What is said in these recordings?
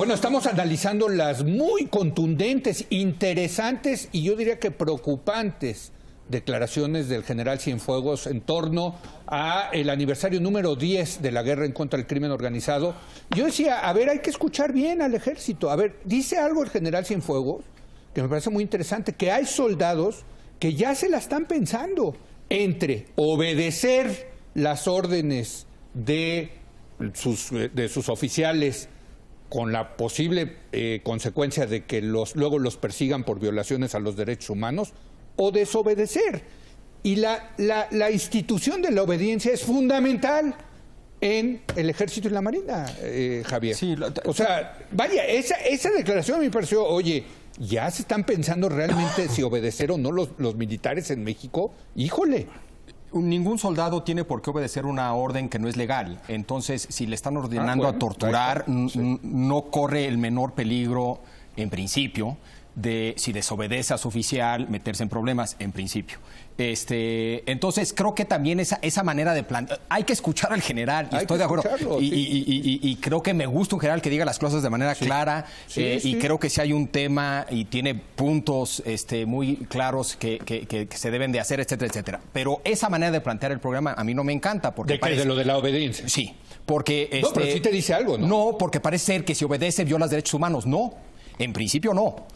bueno, estamos analizando las muy contundentes, interesantes y yo diría que preocupantes declaraciones del general Cienfuegos en torno a el aniversario número 10 de la guerra en contra del crimen organizado. Yo decía, a ver, hay que escuchar bien al ejército. A ver, dice algo el general Cienfuegos que me parece muy interesante, que hay soldados que ya se la están pensando entre obedecer las órdenes de sus oficiales con la posible consecuencia de que luego los persigan por violaciones a los derechos humanos, o desobedecer. Y la institución de la obediencia es fundamental en el Ejército y la Marina, Javier. Sí, o sea, vaya, esa declaración me pareció, oye, ya se están pensando realmente si obedecer o no los militares en México. Híjole. Ningún soldado tiene por qué obedecer una orden que no es legal. Entonces, si le están ordenando a torturar, no corre el menor peligro, en principio, de si desobedece a su oficial, meterse en problemas, en principio. Entonces, creo que también esa manera de plantear... Hay que escuchar al general, y estoy de acuerdo. Y creo que me gusta un general que diga las cosas de manera clara, y creo que si hay un tema y tiene puntos muy claros que se deben de hacer, etcétera, etcétera. Pero esa manera de plantear el programa a mí no me encanta. Porque ¿De lo de la obediencia? Sí, porque... No, pero sí te dice algo, ¿no? No, porque parece ser que si obedece viola los derechos humanos. No, en principio no.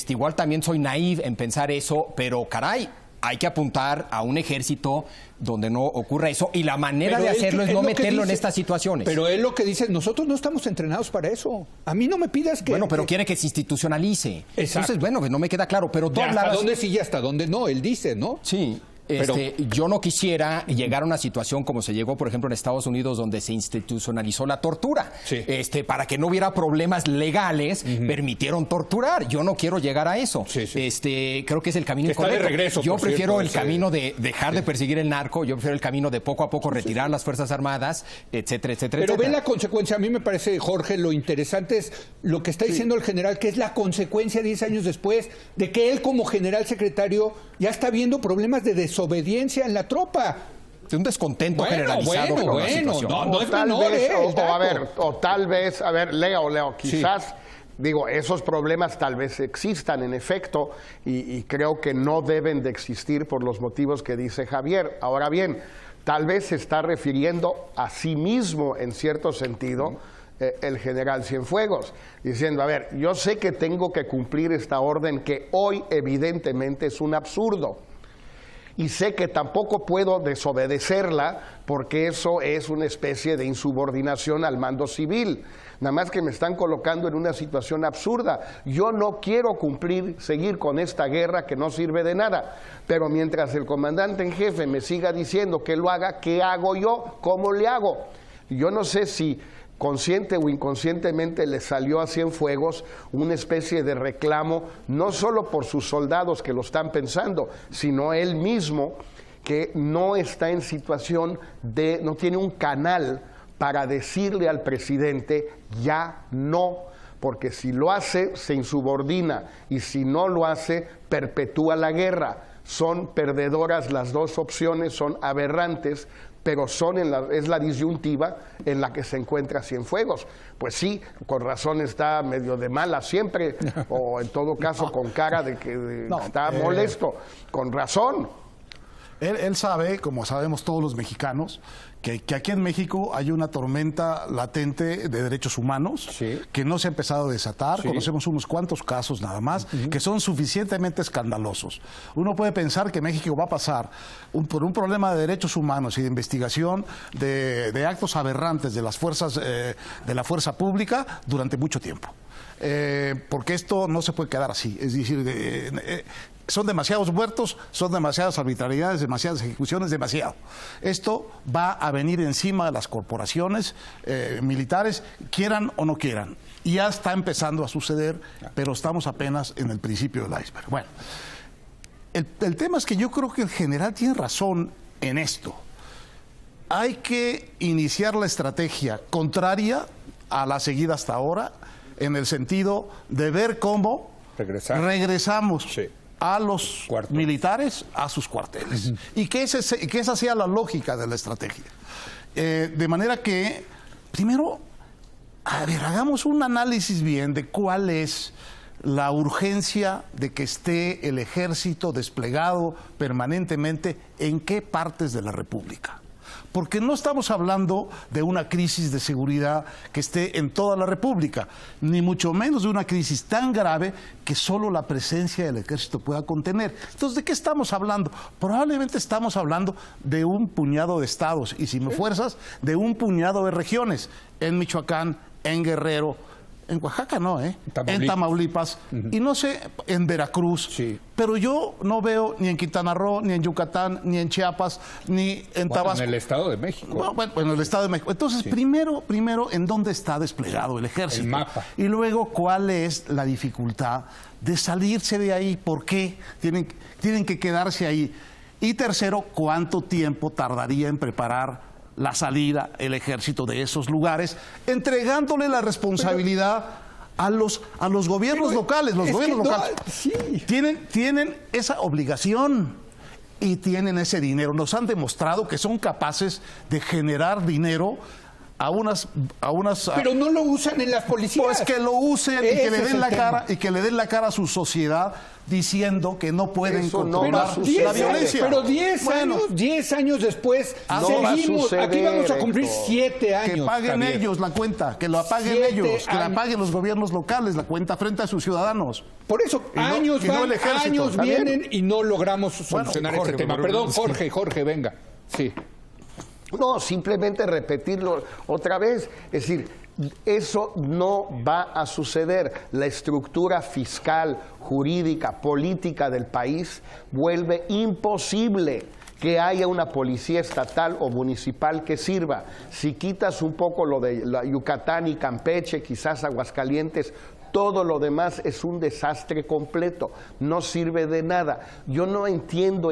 Igual también soy naive en pensar eso, pero caray, hay que apuntar a un ejército donde no ocurra eso, y la manera de hacerlo es no meterlo en estas situaciones. Pero él lo que dice, nosotros no estamos entrenados para eso. A mí no me pidas que... Bueno, pero quiere que se institucionalice. Exacto. Entonces, bueno, pues no me queda claro, pero tú ¿hasta dónde sí y hasta dónde no? Él dice, ¿no? Sí. Yo no quisiera llegar a una situación como se llegó, por ejemplo, en Estados Unidos, donde se institucionalizó la tortura. Sí. Para que no hubiera problemas legales, permitieron torturar. Yo no quiero llegar a eso. Sí, sí. Creo que es el camino incorrecto. Está de regreso, yo prefiero el camino de dejar de perseguir el narco, yo prefiero el camino de poco a poco retirar las Fuerzas Armadas, etcétera, etcétera. Pero ve la consecuencia. A mí me parece, Jorge, lo interesante es lo que está diciendo el general, que es la consecuencia 10 años después de que él como general secretario ya está viendo problemas de desobediencia en la tropa. De un descontento generalizado por la situación. No es menor, tal vez, Leo, quizás, digo, esos problemas tal vez existan en efecto y creo que no deben de existir por los motivos que dice Javier. Ahora bien, tal vez se está refiriendo a sí mismo en cierto sentido el general Cienfuegos, diciendo, a ver, yo sé que tengo que cumplir esta orden que hoy evidentemente es un absurdo. Y sé que tampoco puedo desobedecerla porque eso es una especie de insubordinación al mando civil. Nada más que me están colocando en una situación absurda. Yo no quiero seguir con esta guerra que no sirve de nada. Pero mientras el comandante en jefe me siga diciendo que lo haga, ¿qué hago yo? ¿Cómo le hago? Yo no sé si consciente o inconscientemente le salió a Cienfuegos una especie de reclamo, no solo por sus soldados que lo están pensando, sino él mismo, que no está en situación no tiene un canal para decirle al presidente, ya no, porque si lo hace, se insubordina, y si no lo hace, perpetúa la guerra. Son perdedoras las dos opciones, son aberrantes, pero es la disyuntiva en la que se encuentra Cienfuegos. Pues sí, con razón está medio de mala siempre, o en todo caso con cara de que está molesto, con razón. Él sabe, como sabemos todos los mexicanos, que aquí en México hay una tormenta latente de derechos humanos que no se ha empezado a desatar. Conocemos unos cuantos casos nada más que son suficientemente escandalosos. Uno puede pensar que México va a pasar por un problema de derechos humanos y de investigación de actos aberrantes de las fuerzas de la fuerza pública durante mucho tiempo. Porque esto no se puede quedar así. Es decir, son demasiados muertos, son demasiadas arbitrariedades, demasiadas ejecuciones, demasiado. Esto va a venir encima de las corporaciones militares, quieran o no quieran. Y ya está empezando a suceder, pero estamos apenas en el principio del iceberg. Bueno, el tema es que yo creo que el general tiene razón en esto. Hay que iniciar la estrategia contraria a la seguida hasta ahora, en el sentido de ver cómo regresamos a los militares a sus cuarteles. Y que esa sea la lógica de la estrategia. De manera que, primero, a ver, hagamos un análisis bien de cuál es la urgencia de que esté el ejército desplegado permanentemente en qué partes de la República. Porque no estamos hablando de una crisis de seguridad que esté en toda la República, ni mucho menos de una crisis tan grave que solo la presencia del ejército pueda contener. Entonces, ¿de qué estamos hablando? Probablemente estamos hablando de un puñado de estados y, si me fuerzas, de un puñado de regiones, en Michoacán, en Guerrero, en Oaxaca no, en Tamaulipas, y no sé, en Veracruz. Sí. Pero yo no veo ni en Quintana Roo, ni en Yucatán, ni en Chiapas, ni en Tabasco. En el Estado de México. Bueno, en el Estado de México. Entonces, Sí. primero, ¿en dónde está desplegado el ejército? El mapa. Y luego, ¿cuál es la dificultad de salirse de ahí? ¿Por qué tienen que quedarse ahí? Y tercero, ¿cuánto tiempo tardaría en preparar la salida, el ejército de esos lugares, entregándole la responsabilidad a los gobiernos locales? Los gobiernos locales tienen esa obligación y tienen ese dinero. Nos han demostrado que son capaces de generar dinero a unas Pero no lo usan en las policías. pues que lo usen y Ese que le es den el la tema. cara y que le den la cara a su sociedad diciendo que no pueden Eso no controlar va a suceder. la violencia. Pero 10 Bueno, años, 10 años después, No va a seguimos. suceder, Aquí vamos a cumplir Héctor. 7 años. que paguen Javier. ellos la cuenta, que lo paguen 7 ellos, que la años. paguen los gobiernos locales la cuenta frente a sus ciudadanos. Por eso, Y no- años y no van, el ejército, años ¿está bien? vienen y no logramos solucionar Jorge, este tema. pero- Perdón, Jorge, venga. Sí. No, simplemente repetirlo otra vez. Es decir, eso no va a suceder. La estructura fiscal, jurídica, política del país vuelve imposible que haya una policía estatal o municipal que sirva. Si quitas un poco lo de la Yucatán y Campeche, quizás Aguascalientes, todo lo demás es un desastre completo, no sirve de nada. Yo no entiendo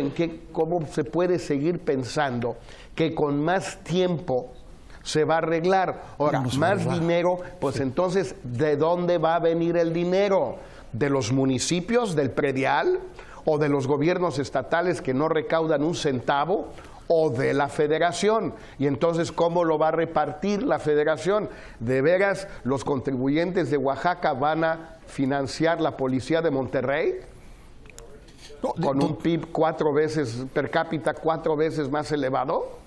cómo se puede seguir pensando que con más tiempo se va a arreglar. Ahora, No se va a más arreglar. dinero, pues entonces, ¿de dónde va a venir el dinero? ¿De los municipios, del predial? ¿O de los gobiernos estatales que no recaudan un centavo? ¿O de la federación? Y entonces, ¿cómo lo va a repartir la federación? ¿De veras los contribuyentes de Oaxaca van a financiar la policía de Monterrey? ¿Con un PIB 4 veces, per cápita 4 veces más elevado?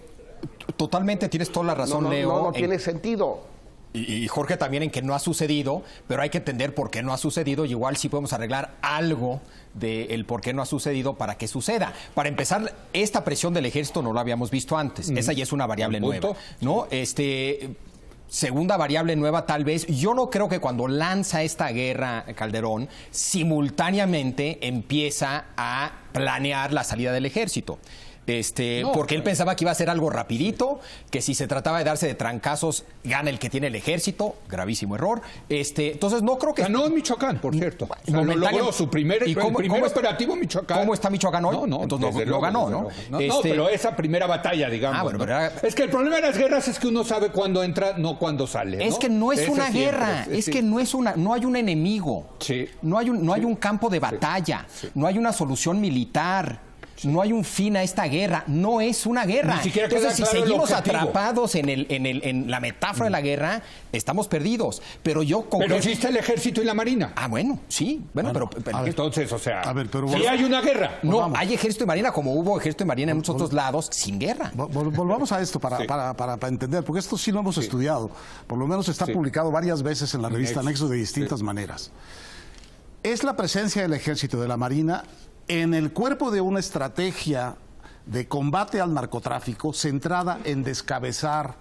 Totalmente, tienes toda la razón, Leo. No en- tiene sentido. Y Jorge también en que no ha sucedido, pero hay que entender por qué no ha sucedido y igual sí podemos arreglar algo del por qué no ha sucedido para que suceda. Para empezar, esta presión del ejército no la habíamos visto antes. Esa ya es una variable Buen nueva, punto. ¿no? Segunda variable nueva, tal vez. Yo no creo que cuando lanza esta guerra Calderón, simultáneamente empieza a planear la salida del ejército. No, Porque él pensaba que iba a ser algo rapidito, que si se trataba de darse de trancazos, gana el que tiene el ejército, gravísimo error. Entonces no creo que... Ganó en Michoacán, por cierto. O sea, lo Momentaneamente- logró su primer, ¿Y cómo- primer cómo está- operativo en Michoacán. ¿Cómo está Michoacán hoy? No, Entonces desde lo luego, ganó, desde ¿no? luego. No, pero esa primera batalla, digamos. Ah, bueno, ¿no? pero era- Es que el problema de las guerras es que uno sabe cuándo entra, no cuándo sale. ¿no? Es que no es Ese una siempre, guerra, es sí. que no hay un enemigo, Sí. no hay un campo de batalla, no hay una solución militar. No hay un fin a esta guerra, no es una guerra. Ni siquiera queda Entonces, si claro el seguimos objetivo. atrapados en la metáfora de la guerra, estamos perdidos. Pero yo Pero sí está el ejército y la marina. Ah, bueno, sí, pero Entonces, o sea, A ver, pero sí volvamos- hay una guerra. no, vamos. hay ejército y marina como hubo ejército y marina en muchos otros lados sin guerra. Volvamos a esto para entender, porque esto sí lo hemos estudiado. Por lo menos está Sí. publicado varias veces en la revista Nexo de distintas maneras. Es la presencia del ejército, de la marina, en el cuerpo de una estrategia de combate al narcotráfico centrada en descabezar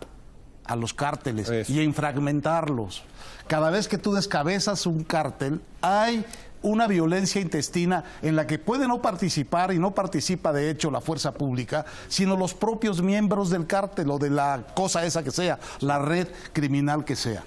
a los cárteles Eso. y en fragmentarlos. Cada vez que tú descabezas un cártel, hay una violencia intestina en la que puede no participar, y no participa de hecho la fuerza pública, sino los propios miembros del cártel o de la cosa esa que sea, la red criminal que sea.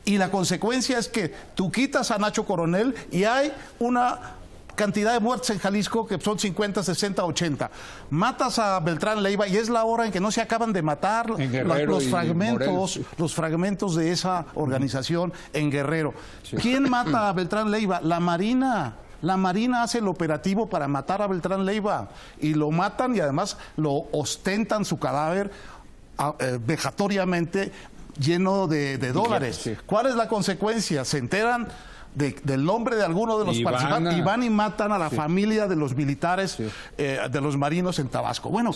Y la consecuencia es que tú quitas a Nacho Coronel y hay una cantidad de muertes en Jalisco que son 50, 60, 80. Matas a Beltrán Leiva y es la hora en que no se acaban de matar En Guerrero los y fragmentos, Morelos, sí. los fragmentos de esa organización en Guerrero. ¿Quién mata a Beltrán Leiva? La Marina. La Marina hace el operativo para matar a Beltrán Leiva y lo matan y además lo ostentan su cadáver vejatoriamente lleno de dólares. Sí. ¿Cuál es la consecuencia? Se enteran del nombre de alguno de los participantes y van y matan a la familia de los militares, de los marinos en Tabasco. Bueno,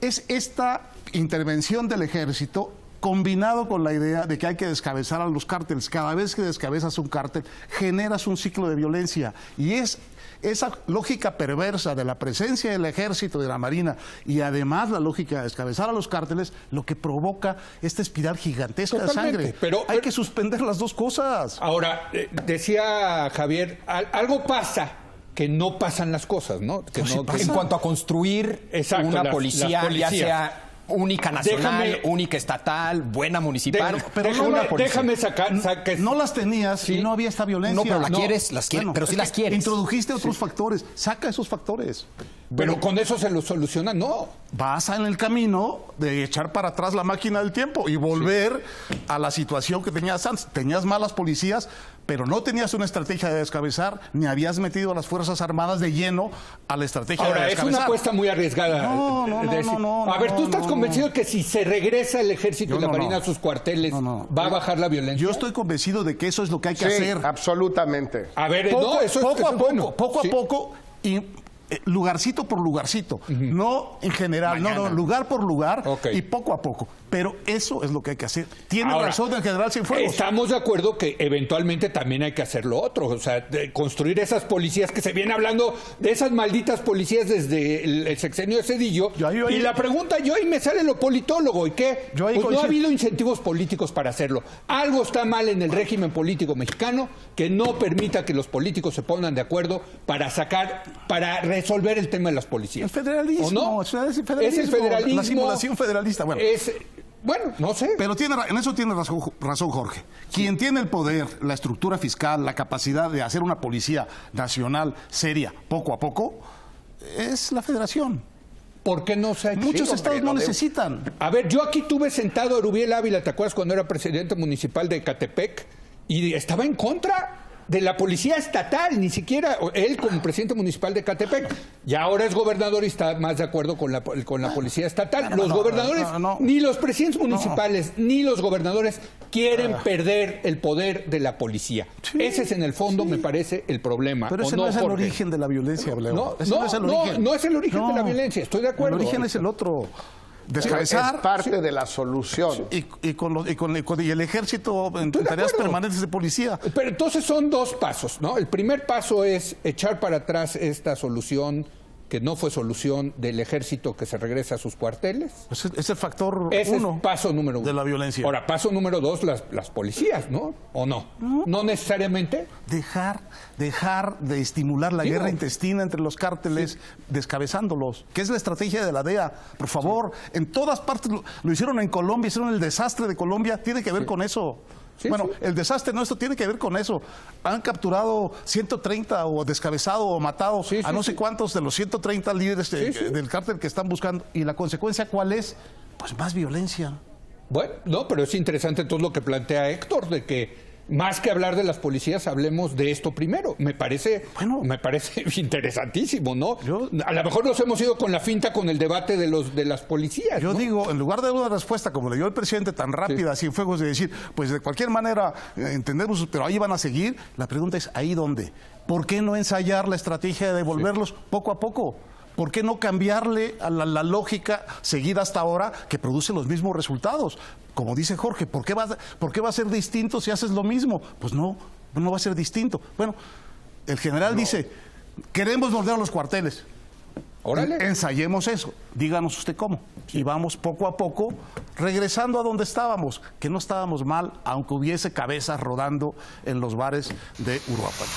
es esta intervención del ejército combinado con la idea de que hay que descabezar a los cárteles. Cada vez que descabezas un cártel, generas un ciclo de violencia. Y es esa lógica perversa de la presencia del ejército, de la marina, y además la lógica de descabezar a los cárteles, lo que provoca esta espiral gigantesca de sangre. Pero hay que suspender las dos cosas. Ahora, decía Javier, algo pasa que no pasan las cosas, ¿no? Que Pues no en cuanto a construir una policía, ya sea única nacional, única estatal, buena municipal, déjame sacar. No las tenías y no había esta violencia. No, pero las quieres, pero sí las quieres. Introdujiste otros factores, saca esos factores. Pero con eso se lo soluciona, no. Vas en el camino de echar para atrás la máquina del tiempo y volver a la situación que tenías antes. Tenías malas policías, pero no tenías una estrategia de descabezar, ni habías metido a las Fuerzas Armadas de lleno a la estrategia de descabezar. Ahora, es una apuesta muy arriesgada. No. A ver, ¿tú estás convencido que si se regresa el ejército y la marina a sus cuarteles, va a bajar la violencia? Yo estoy convencido de que eso es lo que hay que hacer. Absolutamente. A ver, poco a poco, y lugarcito por lugarcito, no en general, lugar por lugar y poco a poco. Pero eso es lo que hay que hacer. Tiene razón el general Cienfuegos. Estamos de acuerdo que eventualmente también hay que hacer lo otro, o sea, de construir esas policías que se viene hablando de esas malditas policías desde el sexenio de Zedillo. Y la pregunta, y me sale lo politólogo, ¿y qué? Pues no ha habido incentivos políticos para hacerlo. Algo está mal en el régimen político mexicano que no permita que los políticos se pongan de acuerdo para resolver el tema de las policías. El federalismo. ¿O no? Es el federalismo. La simulación federalista. Bueno, no sé. Pero en eso tiene razón Jorge. Quien tiene el poder, la estructura fiscal, la capacidad de hacer una policía nacional seria, poco a poco, es la federación. ¿Por qué no se ha hecho? Muchos estados no necesitan. A ver, yo aquí tuve sentado a Erubiel Ávila, ¿te acuerdas cuando era presidente municipal de Ecatepec? Y estaba en contra de la policía estatal, ni siquiera él como presidente municipal de Ecatepec. Y ahora es gobernador y está más de acuerdo con la policía estatal. Los gobernadores, ni los presidentes municipales, ni los gobernadores quieren perder el poder de la policía. Ese es en el fondo, me parece, el problema. Pero ese no es el origen de la violencia, Leo. No es el origen de la violencia, estoy de acuerdo. El origen es el otro. Descabezar es parte de la solución. Y el ejército en tareas permanentes de policía. Pero entonces son dos pasos, ¿no? El primer paso es echar para atrás esta solución que no fue solución del ejército que se regresa a sus cuarteles. Es el factor Ese uno es paso número uno de la violencia. Ahora, paso número dos, las policías, ¿no? ¿O no? ¿No necesariamente? Dejar de estimular la guerra intestina entre los cárteles, descabezándolos, que es la estrategia de la DEA. Por favor, en todas partes lo hicieron en Colombia, hicieron el desastre de Colombia, tiene que ver con eso. El desastre nuestro tiene que ver con eso. Han capturado 130 o descabezado o matado a no sé cuántos de los 130 líderes del cártel que están buscando. ¿Y la consecuencia cuál es? Pues más violencia. Bueno, no, pero es interesante todo lo que plantea Héctor, de que más que hablar de las policías, hablemos de esto primero. Me parece interesantísimo, ¿no? A lo mejor nos hemos ido con la finta con el debate de las policías. Yo digo, en lugar de una respuesta como le dio el presidente tan rápida, a Cienfuegos, de decir, pues de cualquier manera entendemos, pero ahí van a seguir, la pregunta es, ¿ahí dónde? ¿Por qué no ensayar la estrategia de devolverlos poco a poco? ¿Por qué no cambiarle a la lógica seguida hasta ahora que produce los mismos resultados? Como dice Jorge, ¿por qué va a ser distinto si haces lo mismo? Pues no va a ser distinto. Bueno, el general dice, queremos volver a los cuarteles. Órale. Ensayemos eso, díganos usted cómo. Y vamos poco a poco regresando a donde estábamos, que no estábamos mal, aunque hubiese cabezas rodando en los bares de Uruapan.